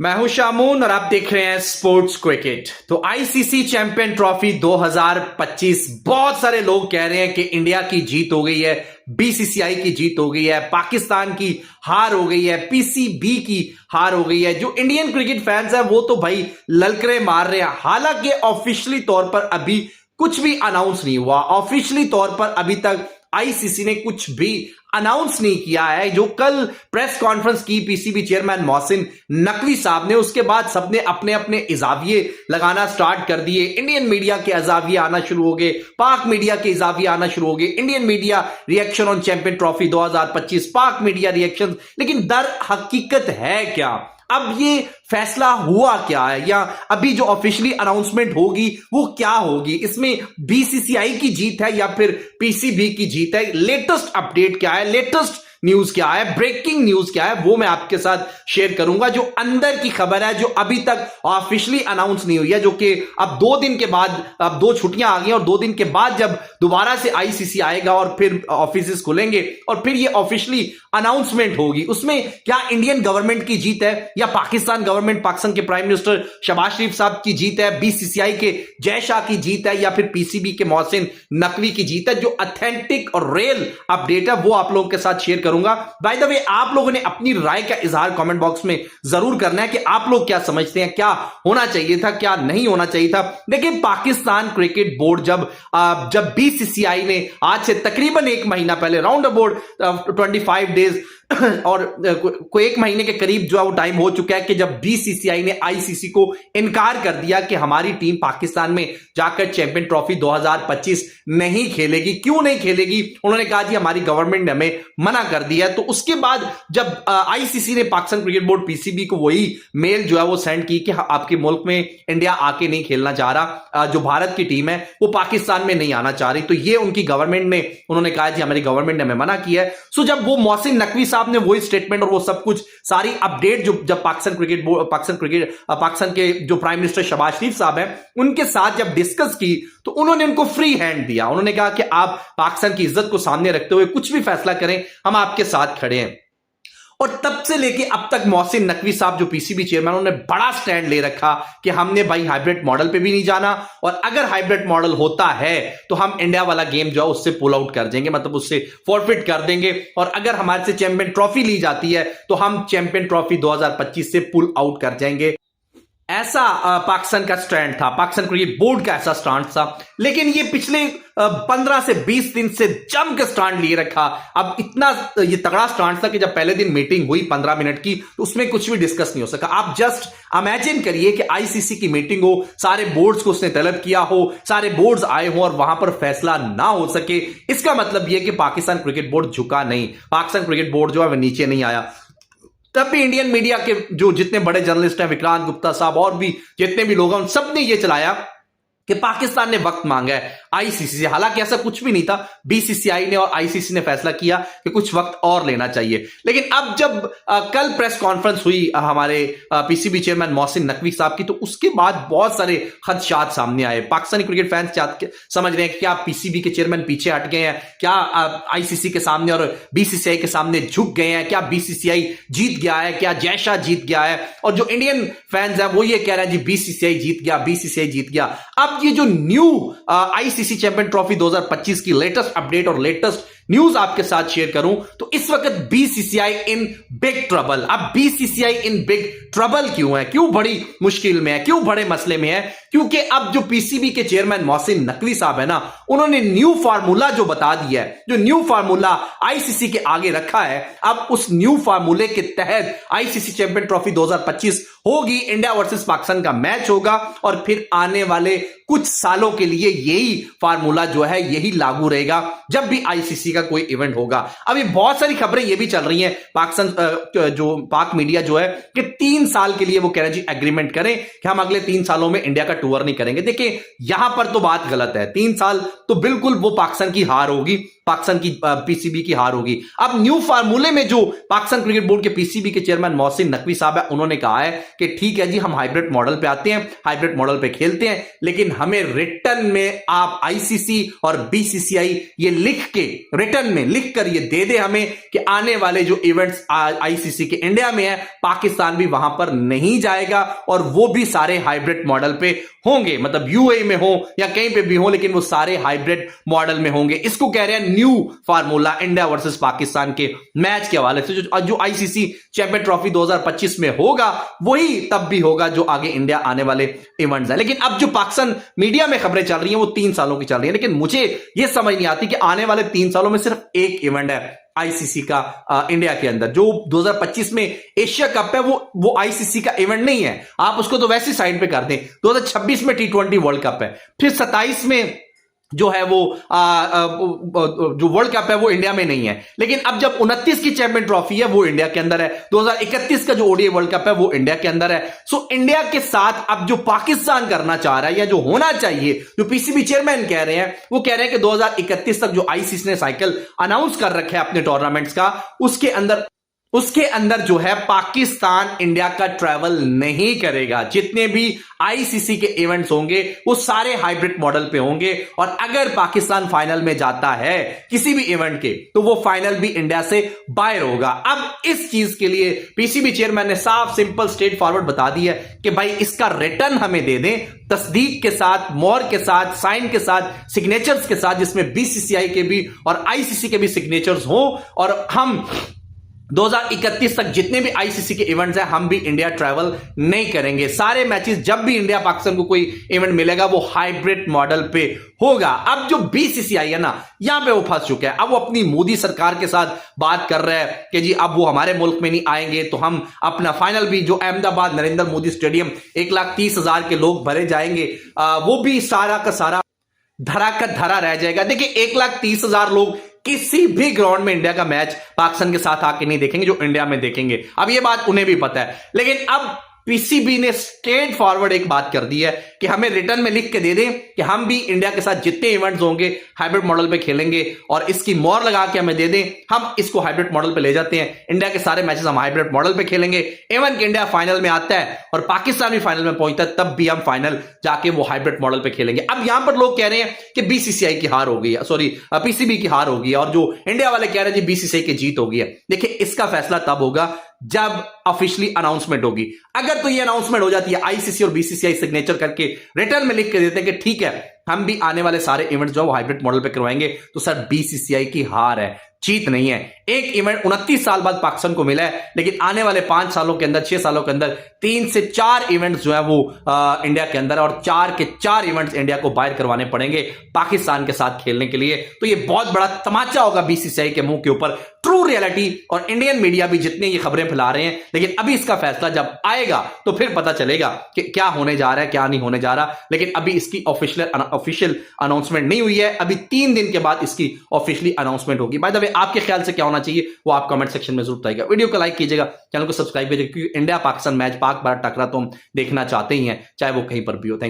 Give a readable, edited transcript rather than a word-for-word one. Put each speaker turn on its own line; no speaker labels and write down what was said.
मैं हूं शामून और आप देख रहे हैं स्पोर्ट्स क्रिकेट। तो आईसीसी चैंपियन ट्रॉफी 2025 बहुत सारे लोग कह रहे हैं कि इंडिया की जीत हो गई है, बीसीसीआई की जीत हो गई है, पाकिस्तान की हार हो गई है, पीसीबी की हार हो गई है। जो इंडियन क्रिकेट फैंस हैं वो तो भाई ललकरे मार रहे हैं। हालांकि ऑफिशियली तौर पर अभी कुछ भी अनाउंस नहीं हुआ, ऑफिशियली तौर पर अभी तक आईसीसी ने कुछ भी अनाउंस नहीं किया है। जो कल प्रेस कॉन्फ्रेंस की पीसीबी चेयरमैन मोहसिन नकवी साहब ने, उसके बाद सबने अपने अपने इजाविये लगाना स्टार्ट कर दिए। इंडियन मीडिया के इजाविये आना शुरू हो गए, पाक मीडिया के इजाविये आना शुरू हो गए। Indian media reaction on champion trophy 2025, पाक मीडिया रिएक्शन। लेकिन दर हकीकत है क्या? अब ये फैसला हुआ क्या है, या अभी जो ऑफिशियली अनाउंसमेंट होगी वो क्या होगी? इसमें बीसीसीआई की जीत है या फिर पीसीबी की जीत है? लेटेस्ट अपडेट क्या है, लेटेस्ट न्यूज क्या है, ब्रेकिंग न्यूज क्या है, वो मैं आपके साथ शेयर करूंगा। जो अंदर की खबर है, जो अभी तक ऑफिशियली अनाउंस नहीं हुई है, जो कि अब 2 दिन के बाद, अब 2 छुट्टियां आ गई और 2 दिन के बाद जब दोबारा से आईसीसी आएगा और फिर ऑफिस खुलेंगे और फिर ये ऑफिशियली अनाउंसमेंट होगी, उसमें क्या इंडियन गवर्नमेंट की जीत है या पाकिस्तान गवर्नमेंट, पाकिस्तान के प्राइम मिनिस्टर शहबाज शरीफ साहब की जीत है, बीसीसीआई के जय शाह की जीत है, या फिर पीसीबी के मोहसिन नकवी की जीत है? जो ऑथेंटिक और रियल अपडेट है वो आप लोगों के साथ शेयर करूंगा। बाय द वे, आप लोगों ने अपनी राय का इजहार कमेंट बॉक्स में जरूर करना है कि आप लोग क्या समझते हैं, क्या होना चाहिए था, क्या नहीं होना चाहिए था। देखिए, पाकिस्तान क्रिकेट बोर्ड जब बीसीसीआई ने आज से तकरीबन 1 महीना पहले, राउंड अबाउट 25 डेज और कोई 1 महीने के करीब जो है वो टाइम हो चुका है कि जब बीसीसीआई ने आईसीसी को इनकार कर दिया कि हमारी टीम पाकिस्तान में जाकर चैंपियन ट्रॉफी 2025 नहीं खेलेगी। क्यों नहीं खेलेगी? उन्होंने कहा जी हमारी गवर्नमेंट ने हमें मना कर दिया। तो उसके बाद जब आईसीसी ने पाकिस्तान क्रिकेट बोर्ड पीसीबी को वही मेल जो है वो सेंड की कि आपके मुल्क में इंडिया आके नहीं खेलना चाह रहा, जो भारत की टीम है वो पाकिस्तान में नहीं आना चाह रही, तो ये उनकी गवर्नमेंट ने, उन्होंने कहा जी हमारी गवर्नमेंट ने हमें मना किया है। सो जब वो मोहसिन नकवी साहब ने वही स्टेटमेंट और वो सब कुछ सारी अपडेट जब पाकिस्तान के जो प्राइम मिनिस्टर शहबाज शरीफ साहब हैं उनके साथ जब डिस्कस की, तो उन्होंने उनको फ्री हैंड दिया। उन्होंने कहा कि आप पाकिस्तान की इज्जत को सामने रखते हुए कुछ भी फैसला करें, हम आपके साथ खड़े हैं। और तब से लेके अब तक मोहसिन नकवी साहब जो पीसीबी चेयरमैन, उन्होंने बड़ा स्टैंड ले रखा कि हमने भाई हाइब्रिड मॉडल पे भी नहीं जाना, और अगर हाइब्रिड मॉडल होता है तो हम इंडिया वाला गेम जो है उससे पुल आउट कर देंगे, मतलब उससे फॉरफिट कर देंगे। और अगर हमारे से चैंपियन ट्रॉफी ली जाती है तो हम चैंपियन ट्रॉफी 2025 से पुल आउट कर जाएंगे। ऐसा पाकिस्तान का स्टैंड था, पाकिस्तान क्रिकेट बोर्ड का ऐसा स्टैंड था। लेकिन ये पिछले 15 से 20 दिन से जम के स्टैंड लिए रखा। अब इतना ये तगड़ा स्टैंड था कि जब पहले दिन मीटिंग हुई 15 मिनट की, तो उसमें कुछ भी डिस्कस नहीं हो सका। आप जस्ट इमेजिन करिए कि आईसीसी की मीटिंग हो, सारे बोर्ड्स को उसने तलब किया हो, सारे बोर्ड्स आए हो और वहां पर फैसला ना हो सके। इसका मतलब यह कि पाकिस्तान क्रिकेट बोर्ड झुका नहीं, पाकिस्तान क्रिकेट बोर्ड जो है वह नीचे नहीं आया। तब भी इंडियन मीडिया के जो जितने बड़े जर्नलिस्ट हैं, विक्रांत गुप्ता साहब और भी जितने भी लोग हैं, उन सब ने यह चलाया कि पाकिस्तान ने वक्त मांगा है आईसीसी से। हालांकि ऐसा कुछ भी नहीं था, बीसीसीआई ने और आईसीसी ने फैसला किया कि कुछ वक्त और लेना चाहिए। लेकिन अब जब कल प्रेस कॉन्फ्रेंस हुई हमारे पीसीबी चेयरमैन मोहसिन नकवी साहब की, तो उसके बाद बहुत सारे खदशात सामने आए। पाकिस्तानी क्रिकेट फैंस समझ रहे हैं कि क्या पीसीबी के चेयरमैन पीछे हट गए हैं, क्या आईसीसी के सामने और बीसीसीआई के सामने झुक गए हैं, क्या बीसीसीआई जीत गया है, क्या जय शाह जीत गया है? और जो इंडियन फैंस हैं वो ये कह रहे हैं जी बीसीसीआई जीत गया, बीसीसीआई जीत गया। अब ये जो न्यू आईसीसी चैंपियन ट्रॉफी 2025 की लेटेस्ट अपडेट और लेटेस्ट न्यूज आपके साथ शेयर करूं, तो इस वक्त बीसीसीआई इन बिग ट्रबल। अब बीसीसीआई इन बिग ट्रबल क्यों है, क्यों बड़ी मुश्किल में है, क्यों बड़े मसले में है? क्योंकि अब जो पीसीबी के चेयरमैन मोहसिन नकवी साहब है ना, उन्होंने न्यू फार्मूला जो बता दिया है, जो न्यू फार्मूला आईसीसी के आगे रखा है। अब उस न्यू फार्मूले के तहत आईसीसी चैंपियन ट्रॉफी 2025 होगी, इंडिया वर्सेस पाकिस्तान का मैच होगा, और फिर आने वाले कुछ सालों के लिए यही फार्मूला जो है यही लागू रहेगा जब भी आईसीसी का कोई इवेंट होगा। अभी बहुत सारी खबरें ये भी चल रही हैं, पाकिस्तान जो पाक मीडिया जो है कि 3 साल के लिए वो कह रहे हैं जी एग्रीमेंट करें कि हम अगले 3 सालों में इंडिया का टूर नहीं करेंगे। देखिए, यहां पर तो बात गलत है। 3 साल तो बिल्कुल वो पाकिस्तान की हार होगी। पाकिस्तान की पीसीबी की हार होगी। अब न्यू फार्मूले में जो पाकिस्तान क्रिकेट बोर्ड के पीसीबी के चेयरमैन मोहसिन नकवी साहब है, उन्होंने कहा है कि ठीक है जी, हम हाइब्रिड मॉडल पे आते हैं, हाइब्रिड मॉडल पे खेलते हैं, लेकिन हमें रिटर्न में आप आईसीसी और बीसीसीआई ये रिटर्न में लिख कर ये दे दे हमें कि आने वाले जो इवेंट्स आईसीसी के इंडिया में है, पाकिस्तान भी वहां पर नहीं जाएगा और वो भी सारे हाइब्रिड मॉडल पे होंगे, मतलब यूएई में हो या कहीं पे भी हो, लेकिन वो सारे हाइब्रिड मॉडल में होंगे। इसको कह रहे हैं new formula India versus Pakistan के मैच के हवाले से। जो आईसीसी चैंपियन ट्रॉफी 2025 में होगा वही तब भी होगा जो आगे इंडिया आने वाले इवेंट्स है। लेकिन अब जो पाकिस्तान मीडिया में खबरें चल रही हैं वो 3 सालों की चल रही है, लेकिन मुझे यह समझ नहीं आती कि आने वाले 3 सालों में सिर्फ एक इवेंट है आईसीसी का इंडिया के अंदर। जो 2025 में एशिया कप है वो आईसीसी का इवेंट नहीं है, आप उसको तो वैसी साइड पे कर दें। 2026 में टी20 वर्ल्ड कप है, फिर 27 में जो है वो जो वर्ल्ड कप है वो इंडिया में नहीं है, लेकिन अब जब 29 की चैंपियन ट्रॉफी है वो इंडिया के अंदर है, 2031 का जो ओडीआई वर्ल्ड कप है वो इंडिया के अंदर है। सो इंडिया के साथ अब जो पाकिस्तान करना चाह रहा है या जो होना चाहिए, जो पीसीबी चेयरमैन कह रहे हैं, वो कह रहे हैं कि 2031 तक जो आईसीसी ने साइकिल अनाउंस कर रखे है अपने टूर्नामेंट्स का, उसके अंदर जो है पाकिस्तान इंडिया का ट्रैवल नहीं करेगा। जितने भी आईसीसी के इवेंट्स होंगे वो सारे हाइब्रिड मॉडल पे होंगे, और अगर पाकिस्तान फाइनल में जाता है किसी भी इवेंट के, तो वो फाइनल भी इंडिया से बाहर होगा। अब इस चीज के लिए पीसीबी चेयरमैन ने साफ सिंपल स्ट्रेट फॉरवर्ड बता दी है कि भाई इसका रिटर्न हमें दे दें, तस्दीक के साथ, मोहर के साथ, साइन के साथ, सिग्नेचर्स के साथ, जिसमें बीसीसीआई के भी और आईसीसी के भी सिग्नेचर्स हो, और हम 2031 तक जितने भी आईसीसी के इवेंट्स हैं हम भी इंडिया ट्रैवल नहीं करेंगे। सारे मैचेस जब भी इंडिया पाकिस्तान को कोई इवेंट मिलेगा वो हाइब्रिड मॉडल पे होगा। अब जो बीसीसीआई है ना, यहां पे वो फंस चुका है। अब वो अपनी मोदी सरकार के साथ बात कर रहा है कि जी अब वो हमारे मुल्क में नहीं आएंगे तो हम अपना फाइनल भी, जो अहमदाबाद नरेंद्र मोदी स्टेडियम 1,30,000 के लोग भरे जाएंगे, वो भी सारा का सारा धरा का धरा रह जाएगा। देखिए 1,30,000 लोग किसी भी ग्राउंड में इंडिया का मैच पाकिस्तान के साथ आके नहीं देखेंगे जो इंडिया में देखेंगे। अब ये बात उन्हें भी पता है, लेकिन अब पीसीबी ने स्ट्रेट फॉरवर्ड एक बात कर दी है कि हमें रिटर्न में लिख के दे दें कि हम भी इंडिया के साथ जितने इवेंट्स होंगे हाइब्रिड मॉडल पे खेलेंगे, और इसकी मोहर लगा के हमें दे दें, हम इसको हाइब्रिड मॉडल पे ले जाते हैं, इंडिया के सारे मैचेस हम हाइब्रिड मॉडल पे खेलेंगे। इवन कि इंडिया फाइनल में आता है और पाकिस्तान भी फाइनल में पहुंचता है, तब भी हम फाइनल जाके वो हाइब्रिड मॉडल पे खेलेंगे। अब यहां पर लोग कह रहे हैं कि बीसीसीआई की हार हो गई है, सॉरी पीसीबी की हार हो गई है, और जो इंडिया वाले कह रहे हैं जी बीसीसीआई की जीत हो गई है। देखिए इसका फैसला तब होगा जब ऑफिशियली अनाउंसमेंट होगी। अगर तो ये अनाउंसमेंट हो जाती है, आईसीसी और बीसीसीआई सिग्नेचर करके रिटर्न में लिख के देते हैं कि ठीक है हम भी आने वाले सारे इवेंट्स जो है वो हाइब्रिड मॉडल पे करवाएंगे, तो सर बीसीसीआई की हार है, जीत नहीं है। एक इवेंट 29 साल बाद पाकिस्तान को मिला है, लेकिन आने वाले 5 सालों के अंदर, 6 सालों के अंदर 3 से 4 इवेंट्स जो है वो इंडिया के अंदर, और 4 के 4 इवेंट्स इंडिया को बाहर करवाने पड़ेंगे पाकिस्तान के साथ खेलने के लिए। तो ये बहुत बड़ा तमाचा होगा बीसीसीआई के मुंह के ऊपर। ट्रू रियलिटी और इंडियन मीडिया भी जितने ये खबरें फैला रहे हैं, लेकिन अभी इसका फैसला जब आएगा तो फिर पता चलेगा कि क्या होने जा रहा है, क्या नहीं होने जा रहा। लेकिन अभी इसकी ऑफिशियल अनाउंसमेंट नहीं हुई है, अभी 3 दिन के बाद इसकी ऑफिशियली अनाउंसमेंट होगी। बाय द वे आपके ख्याल से क्या होना चाहिए वो आप कमेंट सेक्शन में जरूर बताइएगा। वीडियो को लाइक कीजिएगा, चैनल को सब्सक्राइब कीजिएगा, क्योंकि इंडिया पाकिस्तान मैच पाक बार टकरा तो हम देखना चाहते ही हैं, चाहे वो कहीं पर भी हो। Thank you.